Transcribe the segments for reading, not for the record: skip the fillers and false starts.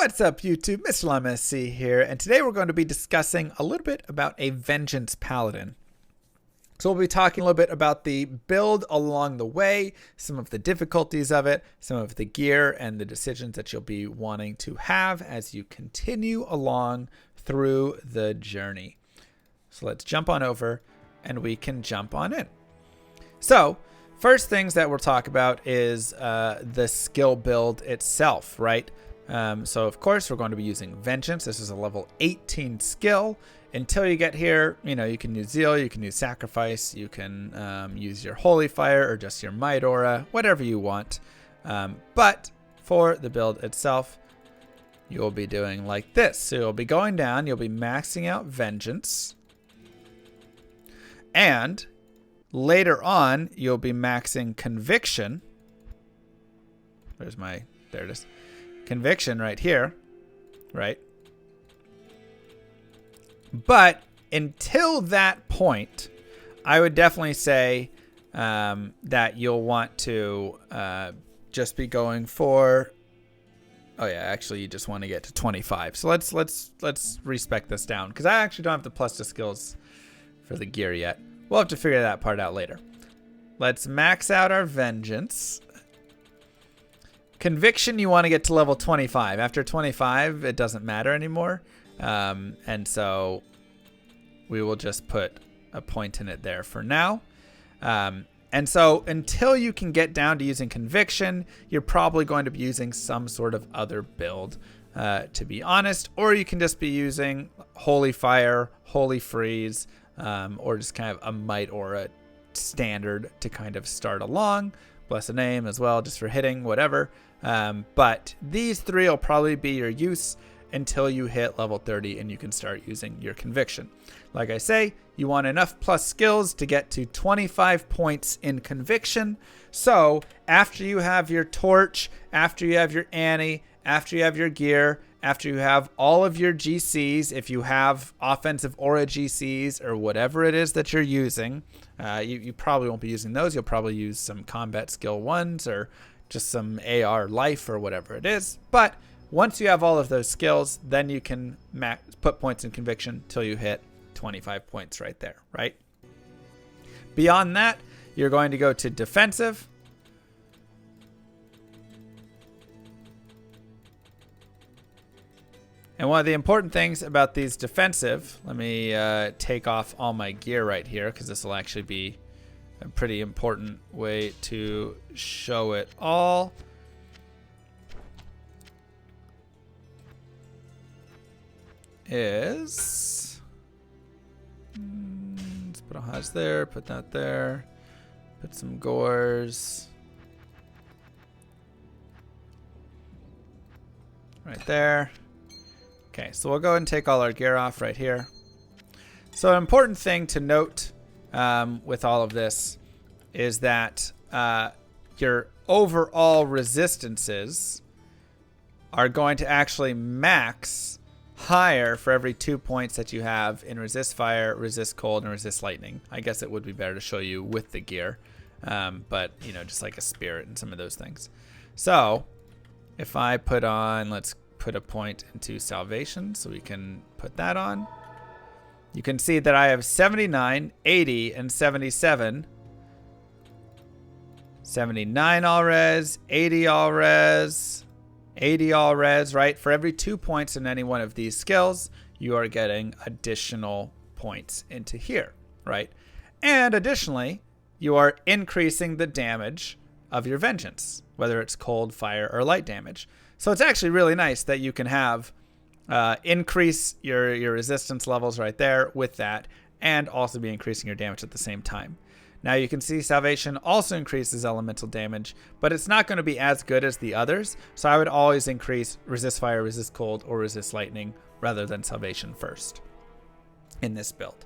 What's up, YouTube? Mr. Lime SC here, and today we're going to be discussing a little bit about a Vengeance Paladin. So we'll be talking a little bit about the build along the way, some of the difficulties of it, some of the gear, and the decisions that you'll be wanting to have as you continue along through the journey. So let's jump on over, and we can jump on in. So first things that we'll talk about is the skill build itself, right? So of course we're going to be using Vengeance. This is a level 18 skill. Until you get here, you know, you can use Zeal, you can use Sacrifice, you can use your Holy Fire or just your Might Aura, whatever you want. But for the build itself, you'll be doing like this. So you'll be going down, you'll be maxing out Vengeance. And later on, you'll be maxing Conviction. There it is. Conviction right here, right? But until that point, I would definitely say that you'll want to just be going for. Oh yeah, actually, you just want to get to 25. So let's respec this down because I actually don't have the plus to skills for the gear yet. We'll have to figure that part out later. Let's max out our Vengeance. Conviction, you want to get to level 25. After 25, it doesn't matter anymore. And so we will just put a point in it there for now. And so until you can get down to using Conviction, you're probably going to be using some sort of other build, to be honest. Or you can just be using Holy Fire, Holy Freeze, or just kind of a Might Aura standard to kind of start along. Blessed Name as well, just for hitting, whatever. But these three will probably be your use until you hit level 30 and you can start using your Conviction. Like I say, you want enough plus skills to get to 25 points in Conviction. So after you have your Torch, after you have your Annie, after you have your gear, after you have all of your GCs, if you have offensive aura GCs or whatever it is that you're using, you probably won't be using those. You'll probably use some combat skill ones or just some AR life or whatever it is. But once you have all of those skills, then you can put points in Conviction till you hit 25 points right there, right? Beyond that, you're going to go to Defensive. And one of the important things about these defensive, let me take off all my gear right here because this will actually be a pretty important way to show it all. Let's put a Hajj there, put that there, put some Gores right there. Okay, so we'll go ahead and take all our gear off right here. So an important thing to note with all of this is that your overall resistances are going to actually max higher for every 2 points that you have in Resist Fire, Resist Cold, and Resist Lightning. I guess it would be better to show you with the gear, but you know, just like a Spirit and some of those things. So if I put on, let's put a point into Salvation so we can put that on. You can see that I have 79, 80, and 77. 79 all res, 80 all res, 80 all res, right? For every 2 points in any one of these skills, you are getting additional points into here, right? And additionally, you are increasing the damage of your Vengeance, whether it's cold, fire, or light damage. So it's actually really nice that you can have increase your resistance levels right there with that and also be increasing your damage at the same time. Now you can see Salvation also increases elemental damage, but it's not going to be as good as the others. So I would always increase Resist Fire, Resist Cold, or Resist Lightning rather than Salvation first in this build.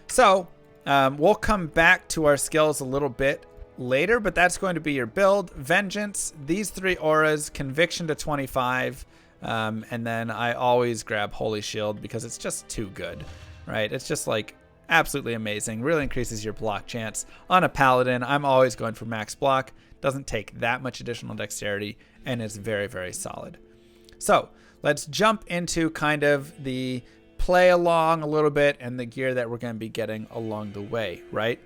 So we'll come back to our skills a little bit later, but that's going to be your build. Vengeance, these three auras, Conviction to 25, and then I always grab Holy Shield because it's just too good, right? It's just like absolutely amazing. Really increases your block chance. On a Paladin, I'm always going for max block. Doesn't take that much additional dexterity, and it's very, very solid. So let's jump into kind of the play along a little bit and the gear that we're going to be getting along the way, right?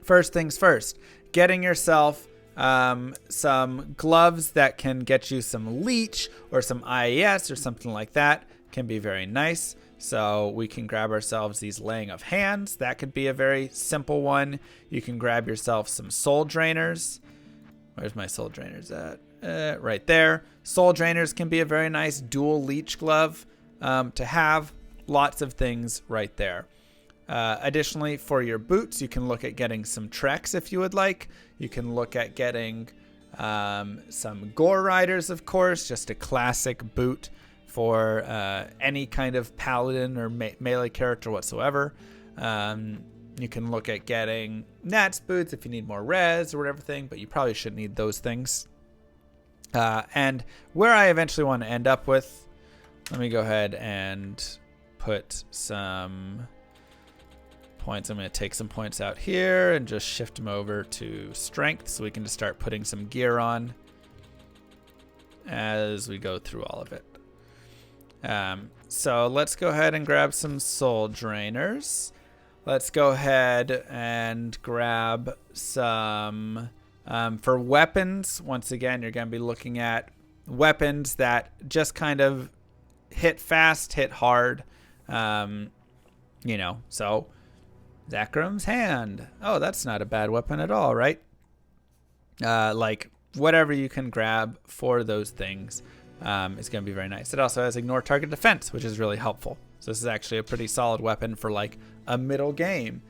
First things first, getting yourself some gloves that can get you some leech or some IES or something like that can be very nice. So we can grab ourselves these laying of hands. That could be a very simple one. You can grab yourself some soul drainers. Where's my soul drainers at? Right there. Soul drainers can be a very nice dual leech glove to have. Lots of things right there. Additionally, for your boots, you can look at getting some treks if you would like. You can look at getting some gore riders, of course, just a classic boot for any kind of paladin or melee character whatsoever. You can look at getting Nats boots if you need more res or whatever thing, but you probably shouldn't need those things. And where I eventually want to end up with, let me go ahead and put some points. I'm going to take some points out here and just shift them over to strength so we can just start putting some gear on as we go through all of it. So let's go ahead and grab some soul drainers. Let's go ahead and grab some for weapons. Once again, you're going to be looking at weapons that just kind of hit fast, hit hard. So Zakram's hand. Oh, that's not a bad weapon at all, right? Like whatever you can grab for those things is going to be very nice. It also has ignore target defense, which is really helpful. So this is actually a pretty solid weapon for like a middle game.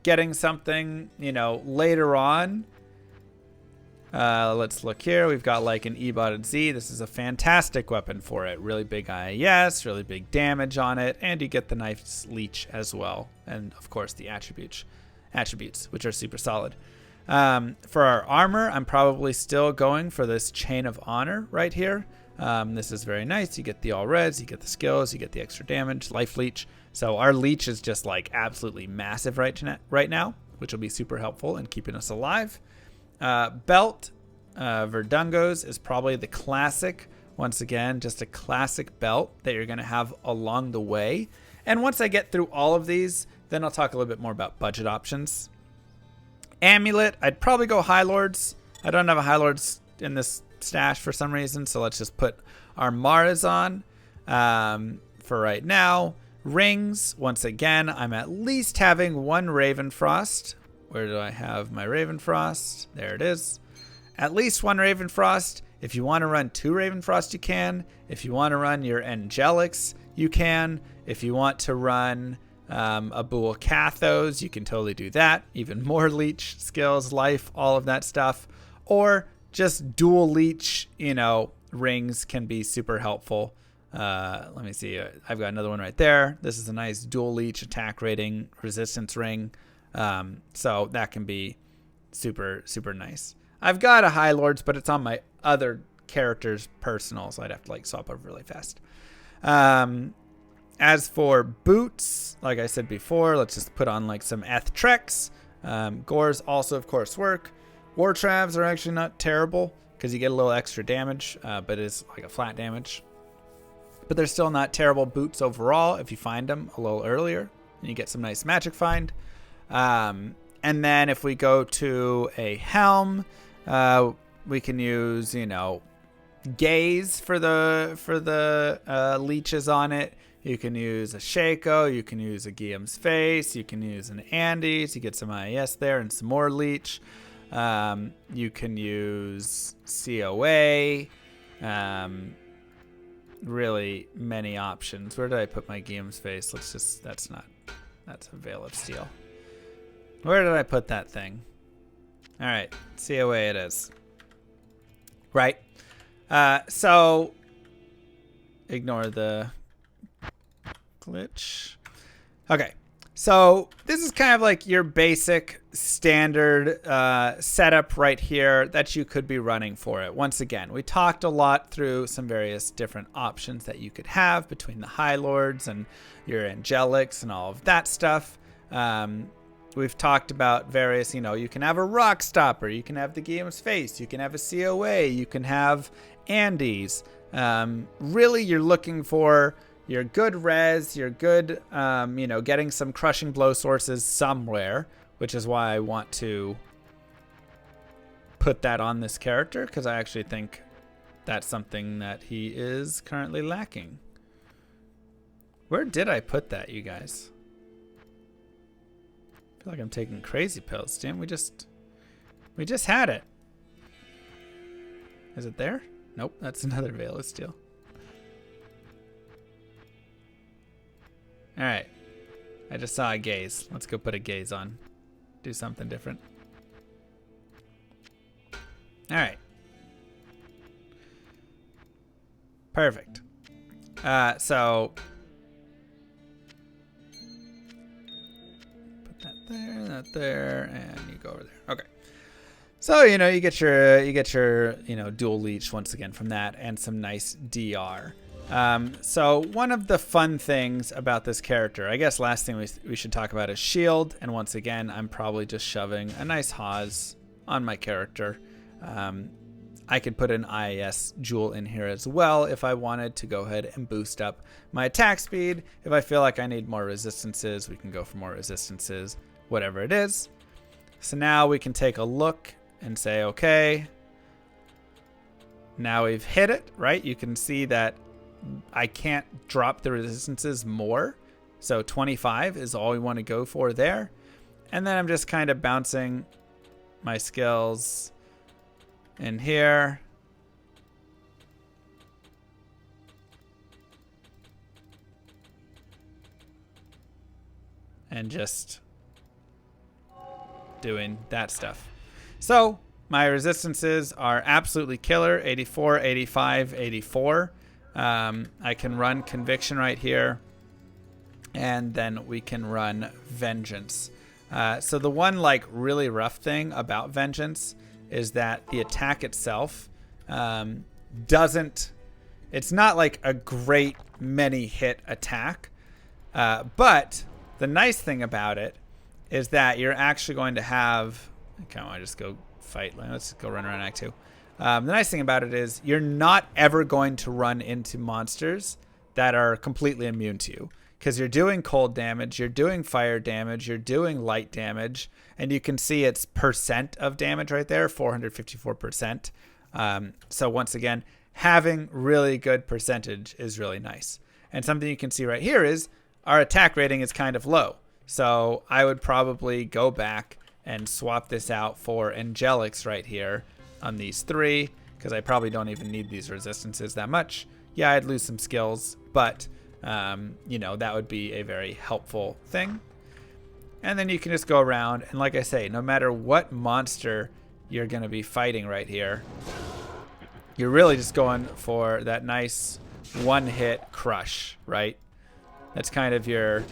Getting something, later on. Let's look here. We've got like an E-botted Z. This is a fantastic weapon for it. Really big IES, really big damage on it, and you get the nice leech as well. And of course the attributes, which are super solid. For our armor, I'm probably still going for this Chain of Honor right here. This is very nice. You get the all reds, you get the skills, you get the extra damage, life leech. So our leech is just like absolutely massive right now, which will be super helpful in keeping us alive. Belt, Verdungo's is probably the classic. Once again, just a classic belt that you're going to have along the way. And once I get through all of these, then I'll talk a little bit more about budget options. Amulet, I'd probably go High Lords. I don't have a High Lords in this stash for some reason, so let's just put our Maras on for right now. Rings, once again, I'm at least having one Ravenfrost. Where do I have my Ravenfrost? There it is. At least one Ravenfrost. If you want to run two Ravenfrost, you can. If you want to run your Angelics, you can. If you want to run a Bull Cathos, you can totally do that. Even more leech skills, life, all of that stuff. Or just dual leech, rings can be super helpful. Let me see. I've got another one right there. This is a nice dual leech attack rating resistance ring. So that can be super, super nice. I've got a High Lords, but it's on my other character's personal, so I'd have to like swap over really fast. As for boots, like I said before, let's just put on like some Eth Treks. Gores also, of course, work. War Travs are actually not terrible because you get a little extra damage, but it's like a flat damage. But they're still not terrible boots overall if you find them a little earlier and you get some nice magic find. And then if we go to a helm, we can use, gaze for the leeches on it. You can use a Shaco, you can use a Guillaume's Face, you can use an Andes, you get some IES there and some more leech. You can use COA, really many options. Where did I put my Guillaume's Face? That's a Veil of Steel. Where did I put that thing? All right, COA it is. Right. So ignore the glitch. Okay. So this is kind of like your basic standard setup right here that you could be running for it. Once again, we talked a lot through some various different options that you could have between the High Lords and your Angelics and all of that stuff. We've talked about various, you can have a Rock Stopper, you can have the Guillaume's Face, you can have a COA, you can have Andes. Really, you're looking for your good res, your good, getting some crushing blow sources somewhere, which is why I want to put that on this character, because I actually think that's something that he is currently lacking. Where did I put that, you guys? I feel like I'm taking crazy pills. Damn, we just had it. Is it there? Nope, that's another Veil of Steel. Alright. I just saw a gaze. Let's go put a gaze on. Do something different. Alright. Perfect. So put that there, and you go over there. Okay. So, you get your dual leech once again from that, and some nice DR. So one of the fun things about this character, I guess last thing we should talk about is shield. And once again, I'm probably just shoving a nice Haas on my character. I could put an IAS jewel in here as well if I wanted to go ahead and boost up my attack speed. If I feel like I need more resistances, we can go for more resistances, whatever it is. So now we can take a look and say, okay, now we've hit it, right? You can see that I can't drop the resistances more. So 25 is all we want to go for there. And then I'm just kind of bouncing my skills in here. And just doing that stuff. So my resistances are absolutely killer. 84, 85, 84. I can run Conviction right here. And then we can run Vengeance. So the one really rough thing about Vengeance is that the attack itself it's not like a great many hit attack. But the nice thing about it is that you're actually going to have, okay, I want to just go fight. Let's go run around Act 2. The nice thing about it is you're not ever going to run into monsters that are completely immune to you, because you're doing cold damage, you're doing fire damage, you're doing light damage, and you can see its percent of damage right there, 454%. So once again, having really good percentage is really nice. And something you can see right here is our attack rating is kind of low. So I would probably go back and swap this out for Angelics right here on these three, because I probably don't even need these resistances that much. Yeah, I'd lose some skills, but that would be a very helpful thing. And then you can just go around, and like I say, no matter what monster you're going to be fighting right here, you're really just going for that nice one-hit crush, right? That's kind of your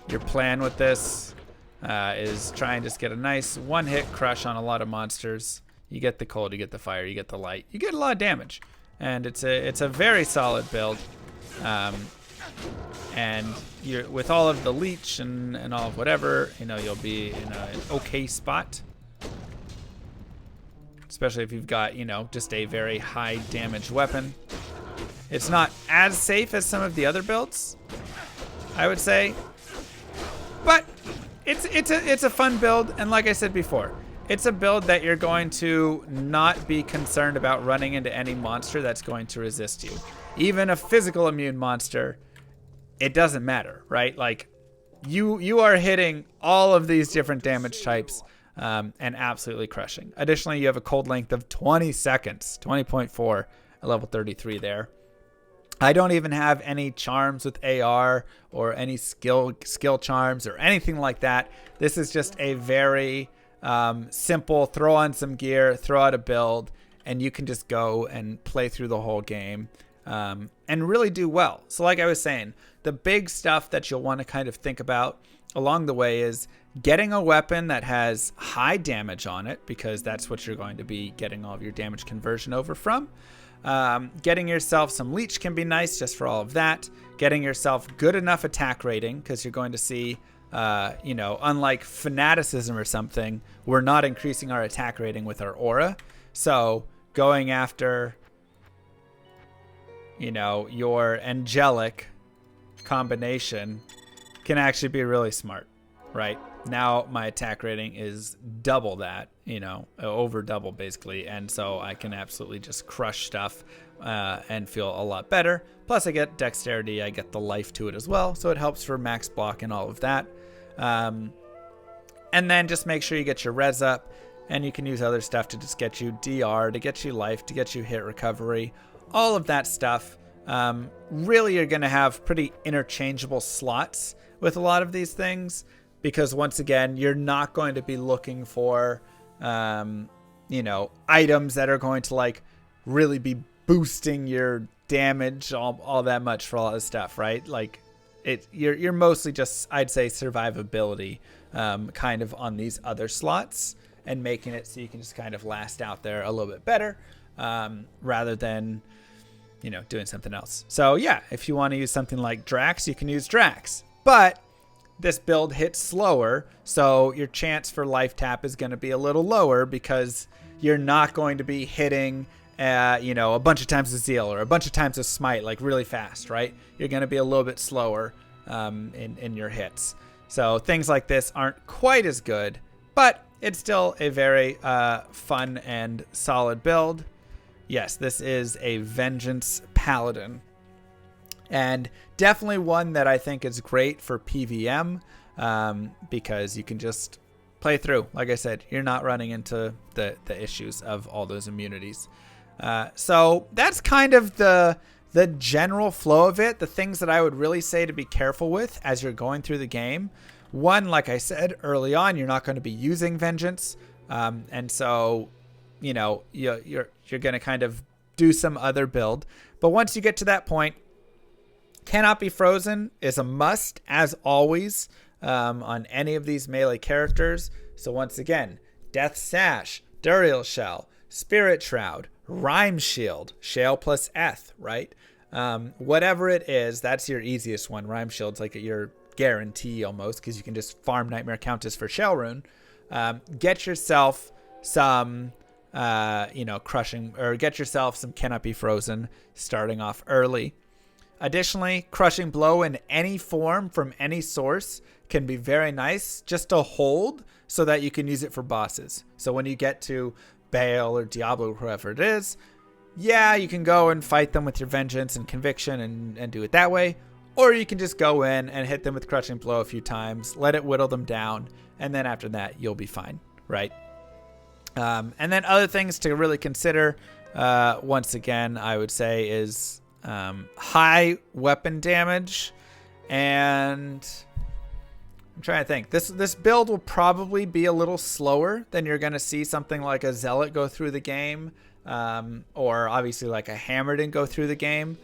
plan with this, is try and just get a nice one-hit crush on a lot of monsters. You get the cold, you get the fire, you get the light, you get a lot of damage, and it's a very solid build. And you're with all of the leech and all of whatever, you'll be in an okay spot. Especially if you've got, just a very high damage weapon. It's not as safe as some of the other builds, I would say. But it's a fun build, and like I said before, it's a build that you're going to not be concerned about running into any monster that's going to resist you. Even a physical immune monster, it doesn't matter, right? Like, you are hitting all of these different damage types and absolutely crushing. Additionally, you have a cold length of 20 seconds, 20.4 at level 33 there. I don't even have any charms with AR or any skill charms or anything like that. This is just a very simple throw on some gear, throw out a build, and you can just go and play through the whole game and really do well. So like I was saying, the big stuff that you'll want to kind of think about along the way is getting a weapon that has high damage on it, because that's what you're going to be getting all of your damage conversion over from. Getting yourself some leech can be nice just for all of that. Getting yourself good enough attack rating, because you're going to see, unlike fanaticism or something, we're not increasing our attack rating with our aura. So going after you know, your angelic combination can actually be really smart, right? Now my attack rating is double that, you know, over double basically. And so I can absolutely just crush stuff and feel a lot better. Plus I get dexterity, I get the life to it as well. So it helps for max block and all of that. And then just make sure you get your res up, and you can use other stuff to just get you DR, to get you life, to get you hit recovery, all of that stuff. Really you're going to have pretty interchangeable slots with a lot of these things, because once again, you're not going to be looking for, you know, items that are going to like really be boosting your damage all that much for all this stuff, right? Like you're mostly just, I'd say, survivability kind of on these other slots, and making it so you can just kind of last out there a little bit better rather than, you know, doing something else. So yeah, if you want to use something like Drax, you can use Drax, but this build hits slower, so your chance for life tap is going to be a little lower, because you're not going to be hitting you know, a bunch of times a Zeal or a bunch of times a Smite like really fast, right? You're going to be a little bit slower in your hits. So things like this aren't quite as good, but it's still a very fun and solid build. Yes, this is a Vengeance Paladin, and definitely one that I think is great for PVM, because you can just play through. Like I said, you're not running into the issues of all those immunities. So that's kind of the general flow of it. The things that I would really say to be careful with as you're going through the game. One, like I said early on, you're not going to be using Vengeance. And so, you know, you're going to kind of do some other build. But once you get to that point, Cannot Be Frozen is a must, as always, on any of these melee characters. So once again, Death Sash, Duriel Shell, Spirit Shroud, Rhyme Shield, Shale plus Eth, right? Whatever it is, that's your easiest one. Rhyme Shield's like your guarantee almost, because you can just farm Nightmare Countess for Shell Rune. Get yourself some, you know, crushing, or get yourself some Cannot Be Frozen starting off early. Additionally, Crushing Blow in any form from any source can be very nice just to hold, so that you can use it for bosses. So when you get to Baal or Diablo, whoever it is, yeah, you can go and fight them with your Vengeance and Conviction and do it that way. Or you can just go in and hit them with Crushing Blow a few times, let it whittle them down, and then after that, you'll be fine, right? And then other things to really consider, once again, I would say is high weapon damage. And I'm trying to think. This build will probably be a little slower than you're going to see something like a Zealot go through the game, or obviously like a Hammerden go through the game.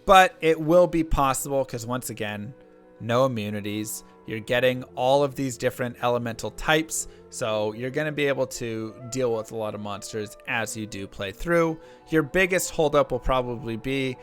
But it will be possible, because once again, no immunities. You're getting all of these different elemental types, so you're going to be able to deal with a lot of monsters as you do play through. Your biggest holdup will probably be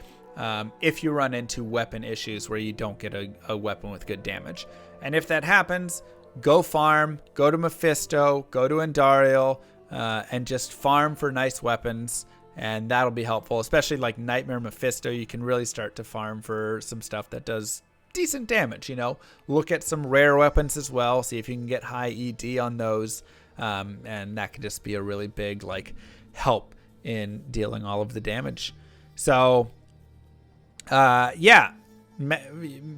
if you run into weapon issues where you don't get a weapon with good damage. And if that happens, go farm, go to Mephisto, go to Andariel, and just farm for nice weapons. And that'll be helpful, especially like Nightmare Mephisto. You can really start to farm for some stuff that does decent damage, you know. Look at some rare weapons as well, see if you can get high ED on those, and that could just be a really big like help in dealing all of the damage. So yeah,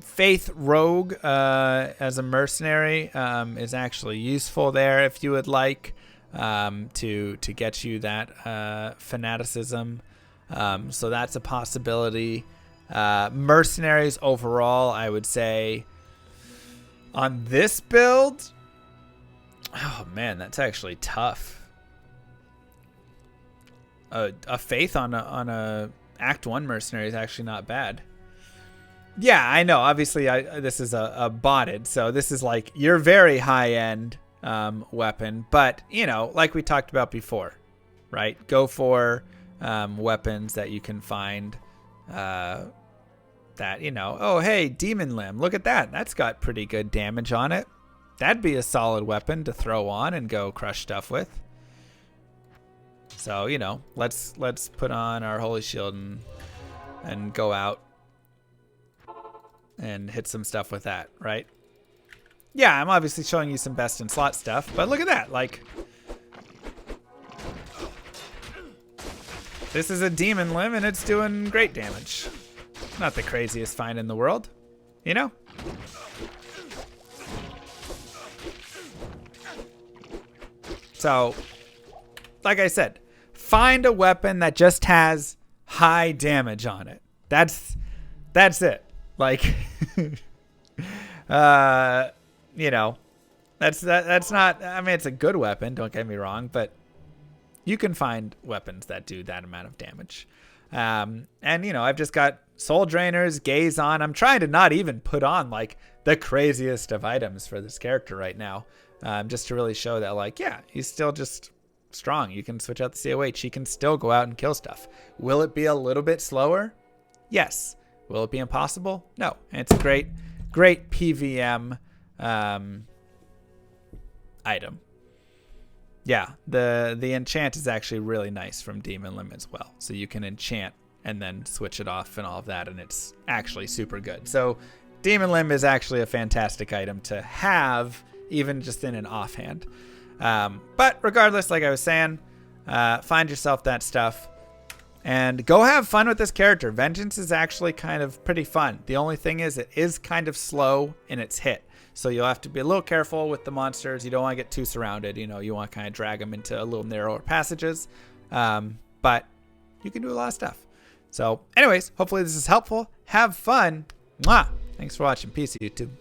Faith Rogue as a mercenary is actually useful there if you would like, to get you that fanaticism. So that's a possibility. Mercenaries overall, I would say on this build, oh man, that's actually tough. A Faith on a Act 1 mercenary is actually not bad. Yeah, I know. Obviously, this is a botted, so this is like your very high end weapon. But you know, like we talked about before, right? Go for weapons that you can find. That, you know, oh hey, Demon Limb, look at that, that's got pretty good damage on it. That'd be a solid weapon to throw on and go crush stuff with. So, you know, let's put on our Holy Shield and and go out and hit some stuff with that, right? Yeah, I'm obviously showing you some best in slot stuff, but look at that. Like, this is a demon limb and it's doing great damage. Not the craziest find in the world, you know? So, like I said, find a weapon that just has high damage on it. That's it. Like, you know, that's not, I mean, it's a good weapon, don't get me wrong, but you can find weapons that do that amount of damage. And, you know, I've just got soul drainers, gaze on. I'm trying to not even put on like the craziest of items for this character right now. Just to really show that, like, yeah, he's still just strong. You can switch out the COH. He can still go out and kill stuff. Will it be a little bit slower? Yes. Will it be impossible? No. And it's a great PVM item. Yeah, the enchant is actually really nice from Demon Limb as well. So you can enchant and then switch it off and all of that, and it's actually super good. So Demon Limb is actually a fantastic item to have, even just in an offhand. But regardless, like I was saying, find yourself that stuff and go have fun with this character. Vengeance is actually kind of pretty fun. The only thing is it is kind of slow in its hit. So you'll have to be a little careful with the monsters. You don't want to get too surrounded. You know, you want to kind of drag them into a little narrower passages. But you can do a lot of stuff. So anyways, hopefully this is helpful. Have fun. Mwah! Thanks for watching. Peace, YouTube.